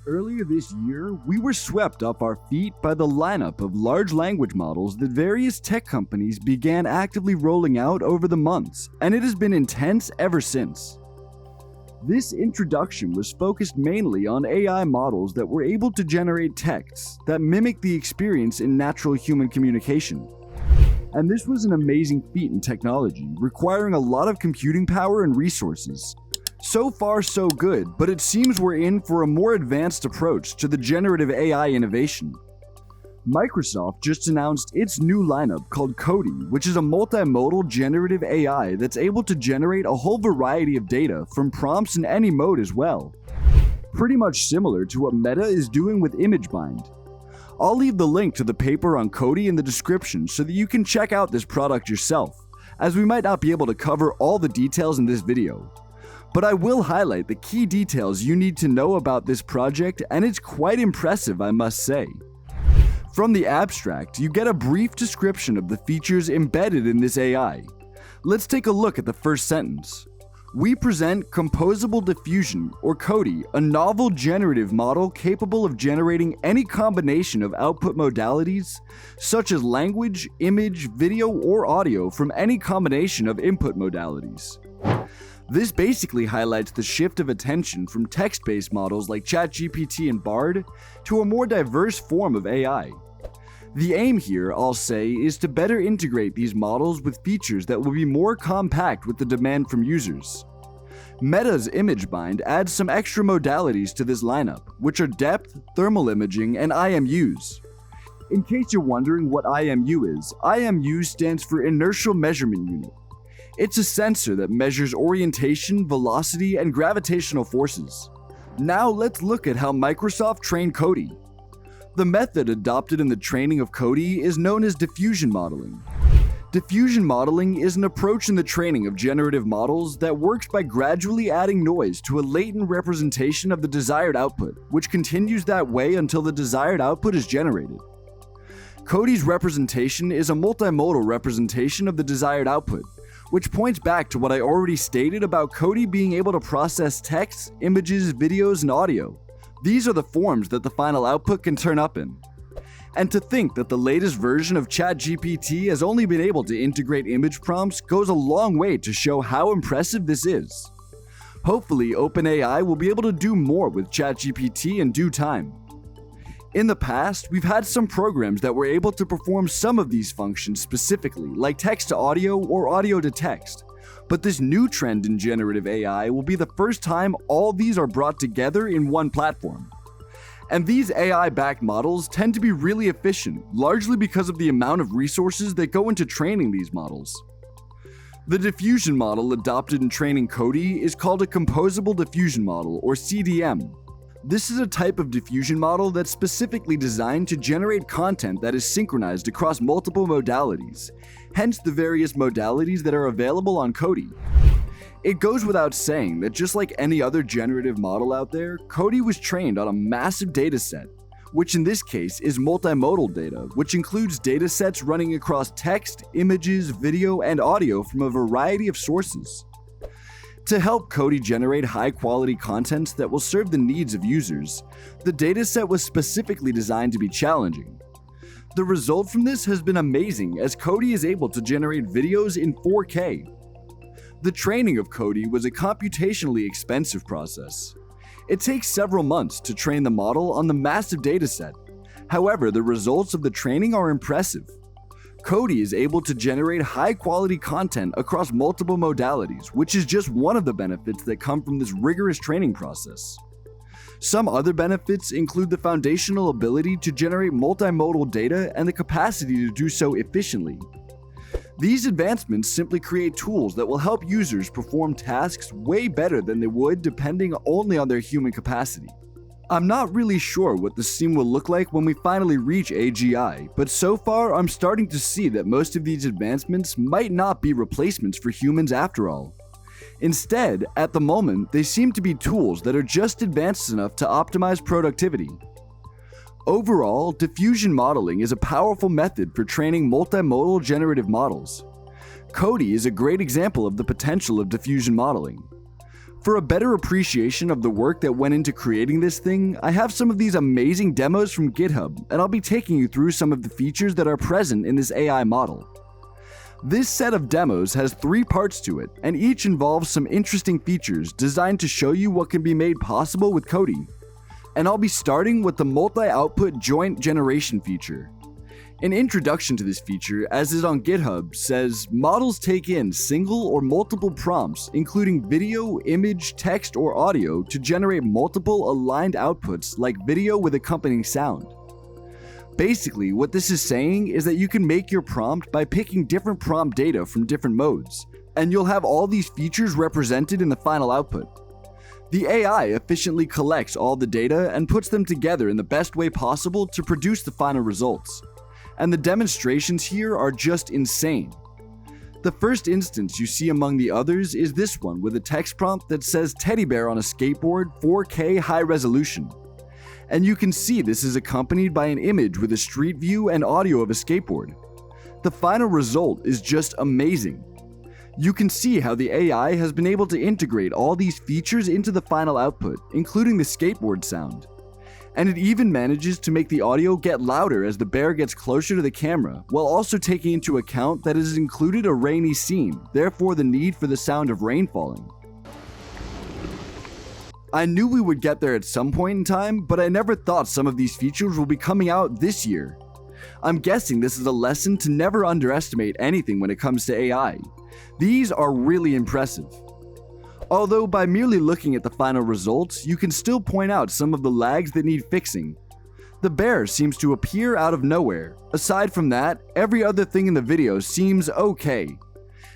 Earlier this year, we were swept off our feet by the lineup of large language models that various tech companies began actively rolling out over the months, and it has been intense ever since. This introduction was focused mainly on AI models that were able to generate texts that mimic the experience in natural human communication. And this was an amazing feat in technology, requiring a lot of computing power and resources. So far so good, but it seems we're in for a more advanced approach to the generative AI innovation. Microsoft just announced its new lineup called CoDi, which is a multimodal generative AI that's able to generate a whole variety of data from prompts in any mode as well. Pretty much similar to what Meta is doing with ImageBind. I'll leave the link to the paper on CoDi in the description so that you can check out this product yourself, as we might not be able to cover all the details in this video. But I will highlight the key details you need to know about this project, and it's quite impressive, I must say. From the abstract, you get a brief description of the features embedded in this AI. Let's take a look at the first sentence. We present Composable Diffusion, or CoDi, a novel generative model capable of generating any combination of output modalities, such as language, image, video, or audio from any combination of input modalities. This basically highlights the shift of attention from text-based models like ChatGPT and Bard to a more diverse form of AI. The aim here, I'll say, is to better integrate these models with features that will be more compact with the demand from users. Meta's ImageBind adds some extra modalities to this lineup, which are depth, thermal imaging, and IMUs. In case you're wondering what IMU is, IMU stands for Inertial Measurement Unit. It's a sensor that measures orientation, velocity, and gravitational forces. Now let's look at how Microsoft trained CoDi. The method adopted in the training of CoDi is known as diffusion modeling. Diffusion modeling is an approach in the training of generative models that works by gradually adding noise to a latent representation of the desired output, which continues that way until the desired output is generated. CoDi's representation is a multimodal representation of the desired output, which points back to what I already stated about CoDi being able to process text, images, videos, and audio. These are the forms that the final output can turn up in. And to think that the latest version of ChatGPT has only been able to integrate image prompts goes a long way to show how impressive this is. Hopefully, OpenAI will be able to do more with ChatGPT in due time. In the past, we've had some programs that were able to perform some of these functions specifically, like text to audio or audio to text. But this new trend in generative AI will be the first time all these are brought together in one platform. And these AI-backed models tend to be really efficient, largely because of the amount of resources that go into training these models. The diffusion model adopted in training CoDi is called a Composable Diffusion model, or CDM. This is a type of diffusion model that's specifically designed to generate content that is synchronized across multiple modalities, hence the various modalities that are available on CoDi. It goes without saying that just like any other generative model out there, CoDi was trained on a massive dataset, which in this case is multimodal data, which includes datasets running across text, images, video, and audio from a variety of sources. To help CoDi generate high-quality content that will serve the needs of users, the dataset was specifically designed to be challenging. The result from this has been amazing, as CoDi is able to generate videos in 4K. The training of CoDi was a computationally expensive process. It takes several months to train the model on the massive dataset. However, the results of the training are impressive. CoDi is able to generate high-quality content across multiple modalities, which is just one of the benefits that come from this rigorous training process. Some other benefits include the foundational ability to generate multimodal data and the capacity to do so efficiently. These advancements simply create tools that will help users perform tasks way better than they would depending only on their human capacity. I'm not really sure what the scene will look like when we finally reach AGI, but so far I'm starting to see that most of these advancements might not be replacements for humans after all. Instead, at the moment, they seem to be tools that are just advanced enough to optimize productivity. Overall, diffusion modeling is a powerful method for training multimodal generative models. CoDi is a great example of the potential of diffusion modeling. For a better appreciation of the work that went into creating this thing, I have some of these amazing demos from GitHub, and I'll be taking you through some of the features that are present in this AI model. This set of demos has 3 parts to it, and each involves some interesting features designed to show you what can be made possible with CoDi. And I'll be starting with the multi-output joint generation feature. An introduction to this feature, as is on GitHub, says models take in single or multiple prompts, including video, image, text, or audio, to generate multiple aligned outputs like video with accompanying sound. Basically, what this is saying is that you can make your prompt by picking different prompt data from different modes, and you'll have all these features represented in the final output. The AI efficiently collects all the data and puts them together in the best way possible to produce the final results. And the demonstrations here are just insane. The first instance you see among the others is this one with a text prompt that says teddy bear on a skateboard 4K high resolution. And you can see this is accompanied by an image with a street view and audio of a skateboard. The final result is just amazing. You can see how the AI has been able to integrate all these features into the final output, including the skateboard sound. And it even manages to make the audio get louder as the bear gets closer to the camera, while also taking into account that it has included a rainy scene, therefore the need for the sound of rain falling. I knew we would get there at some point in time, but I never thought some of these features will be coming out this year. I'm guessing this is a lesson to never underestimate anything when it comes to AI. These are really impressive. Although by merely looking at the final results, you can still point out some of the lags that need fixing. The bear seems to appear out of nowhere. Aside from that, every other thing in the video seems okay.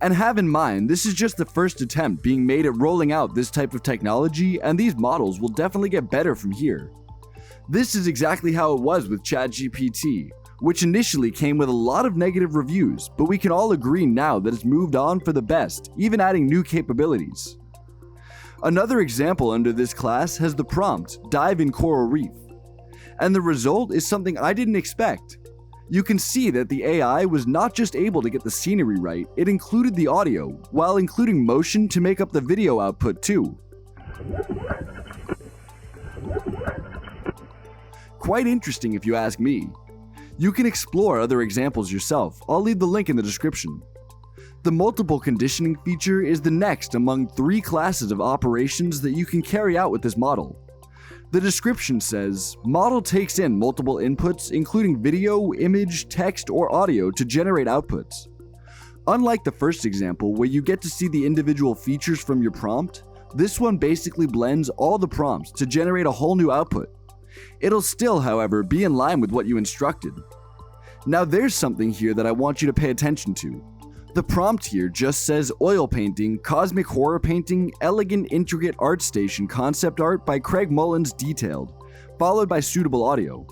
And have in mind, this is just the first attempt being made at rolling out this type of technology, and these models will definitely get better from here. This is exactly how it was with ChatGPT, which initially came with a lot of negative reviews, but we can all agree now that it's moved on for the best, even adding new capabilities. Another example under this class has the prompt, dive in coral reef. And the result is something I didn't expect. You can see that the AI was not just able to get the scenery right, it included the audio, while including motion to make up the video output too. Quite interesting if you ask me. You can explore other examples yourself, I'll leave the link in the description. The multiple conditioning feature is the next among 3 classes of operations that you can carry out with this model. The description says, model takes in multiple inputs including video, image, text, or audio to generate outputs. Unlike the first example where you get to see the individual features from your prompt, this one basically blends all the prompts to generate a whole new output. It'll still, however, be in line with what you instructed. Now there's something here that I want you to pay attention to. The prompt here just says oil painting, cosmic horror painting, elegant intricate art station concept art by Craig Mullins detailed, followed by suitable audio.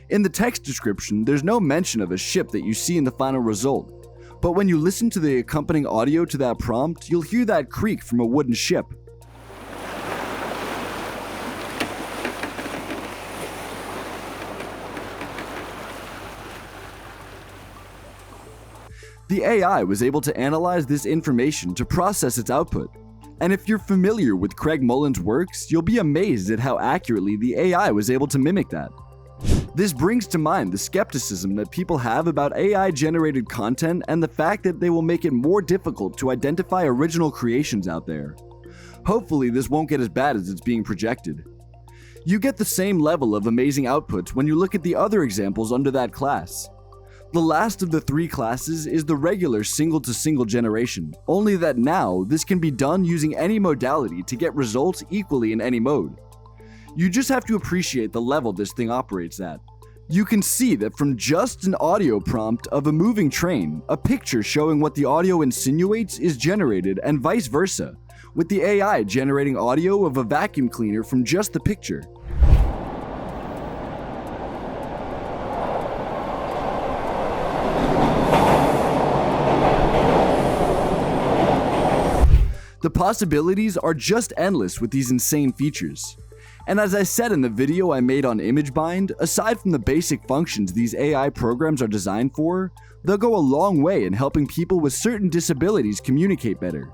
In the text description, there's no mention of a ship that you see in the final result, but when you listen to the accompanying audio to that prompt, you'll hear that creak from a wooden ship. The AI was able to analyze this information to process its output. And if you're familiar with Craig Mullins' works, you'll be amazed at how accurately the AI was able to mimic that. This brings to mind the skepticism that people have about AI-generated content and the fact that they will make it more difficult to identify original creations out there. Hopefully this won't get as bad as it's being projected. You get the same level of amazing outputs when you look at the other examples under that class. The last of the 3 classes is the regular single-to-single generation, only that now this can be done using any modality to get results equally in any mode. You just have to appreciate the level this thing operates at. You can see that from just an audio prompt of a moving train, a picture showing what the audio insinuates is generated and vice versa, with the AI generating audio of a vacuum cleaner from just the picture. The possibilities are just endless with these insane features. And as I said in the video I made on ImageBind, aside from the basic functions these AI programs are designed for, they'll go a long way in helping people with certain disabilities communicate better.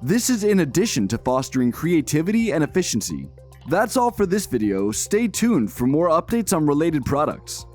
This is in addition to fostering creativity and efficiency. That's all for this video. Stay tuned for more updates on related products.